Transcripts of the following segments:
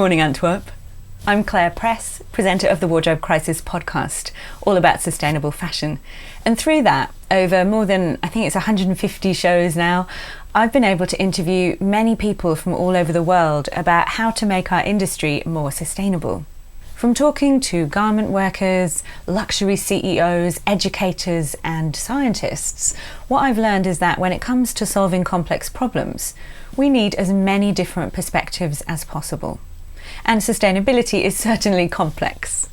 morning, Antwerp. I'm Clare Press, presenter of the Wardrobe Crisis podcast, all about sustainable fashion. And through that, over more than, I think it's 150 shows now, I've been able to interview many people from all over the world about how to make our industry more sustainable. From talking to garment workers, luxury CEOs, educators and scientists, what I've learned is that when it comes to solving complex problems, we need as many different perspectives as possible. And sustainability is certainly complex.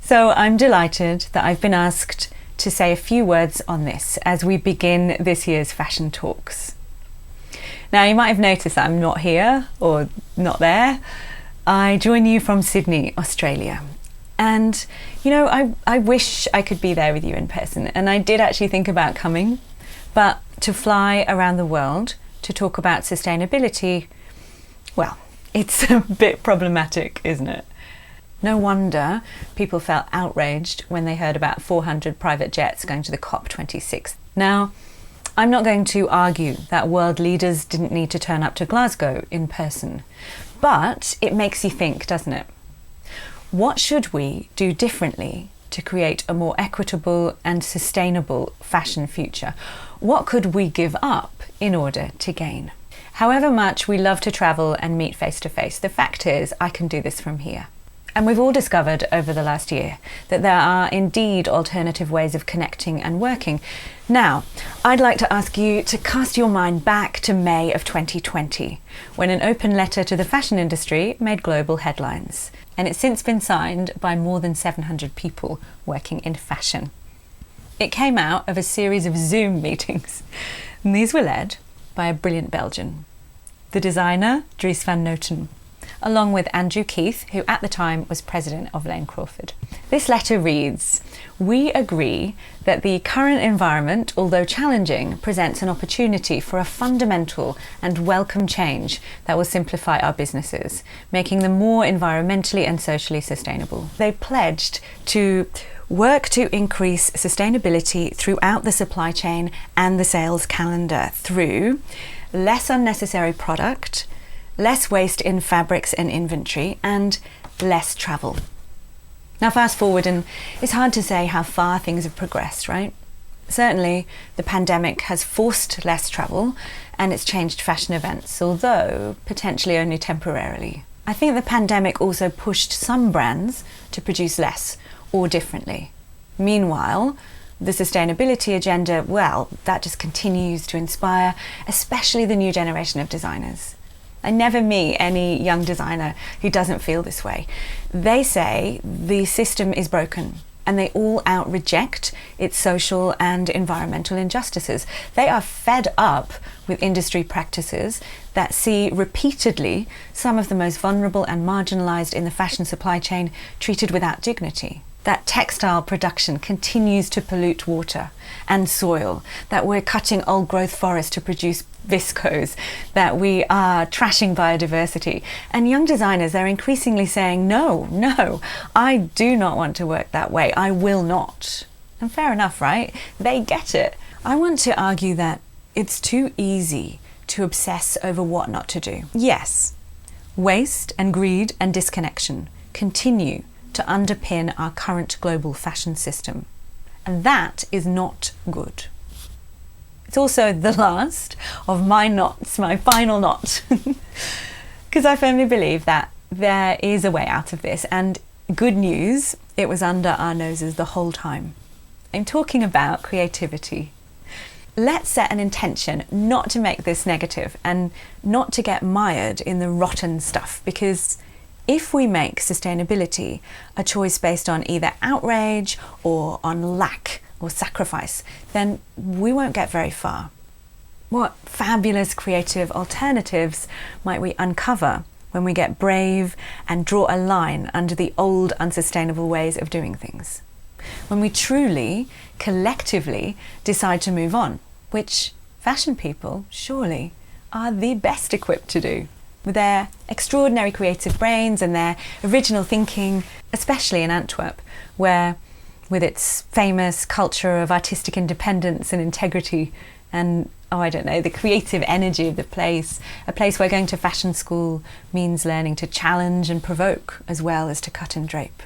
So I'm delighted that I've been asked to say a few words on this as we begin this year's fashion talks. Now, you might have noticed that I'm not here or not there. I join you from Sydney, Australia. And, you know, I wish I could be there with you in person. And I did actually think about coming, but to fly around the world to talk about sustainability, well, it's a bit problematic, isn't it? No wonder people felt outraged when they heard about 400 private jets going to the COP26. Now, I'm not going to argue that world leaders didn't need to turn up to Glasgow in person, but it makes you think, doesn't it? What should we do differently to create a more equitable and sustainable fashion future? What could we give up in order to gain? However much we love to travel and meet face to face, the fact is I can do this from here. And we've all discovered over the last year that there are indeed alternative ways of connecting and working. Now, I'd like to ask you to cast your mind back to May of 2020, when an open letter to the fashion industry made global headlines. And it's since been signed by more than 700 people working in fashion. It came out of a series of Zoom meetings, and these were led by a brilliant Belgian, the designer Dries van Noten, along with Andrew Keith, who at the time was president of Lane Crawford. This letter reads, "We agree that the current environment, although challenging, presents an opportunity for a fundamental and welcome change that will simplify our businesses, making them more environmentally and socially sustainable." They pledged to work to increase sustainability throughout the supply chain and the sales calendar through less unnecessary product, less waste in fabrics and inventory, and less travel. Now fast forward, and it's hard to say how far things have progressed, right? Certainly the pandemic has forced less travel and it's changed fashion events, although potentially only temporarily. I think the pandemic also pushed some brands to produce less or differently. Meanwhile, the sustainability agenda, well, that just continues to inspire, especially the new generation of designers. I never meet any young designer who doesn't feel this way. They say the system is broken and they all out reject its social and environmental injustices. They are fed up with industry practices that see repeatedly some of the most vulnerable and marginalized in the fashion supply chain treated without dignity. That textile production continues to pollute water and soil, that we're cutting old growth forests to produce viscose, that we are trashing biodiversity. And young designers, they're increasingly saying, no, I do not want to work that way. I will not. And fair enough, right? They get it. I want to argue that it's too easy to obsess over what not to do. Yes, waste and greed and disconnection continue to underpin our current global fashion system. And that is not good. It's also the last of my knots, my final knot. Because I firmly believe that there is a way out of this. And good news, it was under our noses the whole time. I'm talking about creativity. Let's set an intention not to make this negative and not to get mired in the rotten stuff, because if we make sustainability a choice based on either outrage or on lack or sacrifice, then we won't get very far. What fabulous creative alternatives might we uncover when we get brave and draw a line under the old unsustainable ways of doing things? When we truly, collectively decide to move on, which fashion people surely are the best equipped to do. With their extraordinary creative brains and their original thinking, especially in Antwerp, where with its famous culture of artistic independence and integrity and I don't know, the creative energy of the place, a place where going to fashion school means learning to challenge and provoke as well as to cut and drape.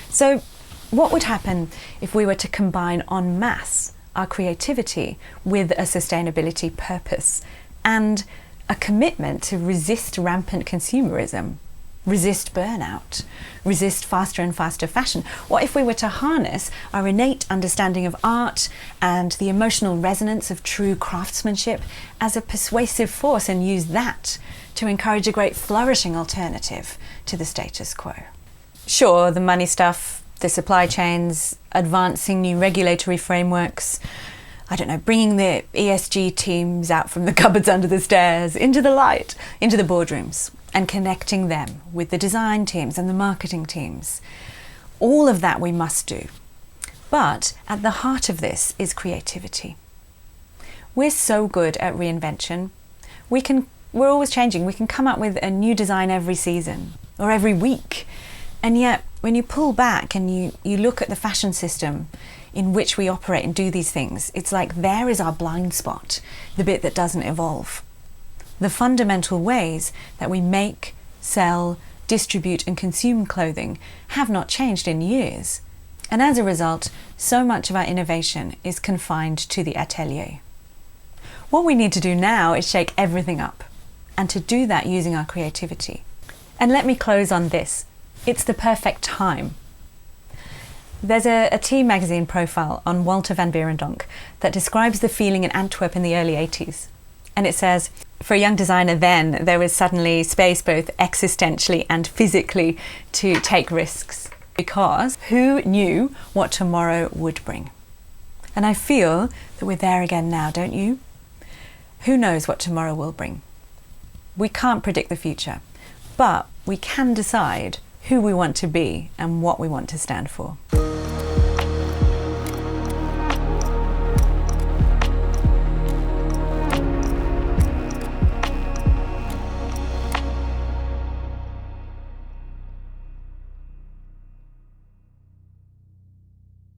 So what would happen if we were to combine en masse our creativity with a sustainability purpose and a commitment to resist rampant consumerism, resist burnout, resist faster and faster fashion? What if we were to harness our innate understanding of art and the emotional resonance of true craftsmanship as a persuasive force and use that to encourage a great flourishing alternative to the status quo? Sure, the money stuff, the supply chains, advancing new regulatory frameworks, I don't know, bringing the ESG teams out from the cupboards under the stairs, into the light, into the boardrooms, and connecting them with the design teams and the marketing teams. All of that we must do. But at the heart of this is creativity. We're so good at reinvention. We're always changing. We can come up with a new design every season or every week. And yet, when you pull back and you look at the fashion system in which we operate and do these things, it's like there is our blind spot, the bit that doesn't evolve. The fundamental ways that we make, sell, distribute and consume clothing have not changed in years. And as a result, so much of our innovation is confined to the atelier. What we need to do now is shake everything up, and to do that using our creativity. And let me close on this. It's the perfect time. There's a tea magazine profile on Walter van Beirendonck that describes the feeling in Antwerp in the early 80s. And it says, for a young designer then, there was suddenly space both existentially and physically to take risks, because who knew what tomorrow would bring? And I feel that we're there again now, don't you? Who knows what tomorrow will bring? We can't predict the future, but we can decide who we want to be and what we want to stand for.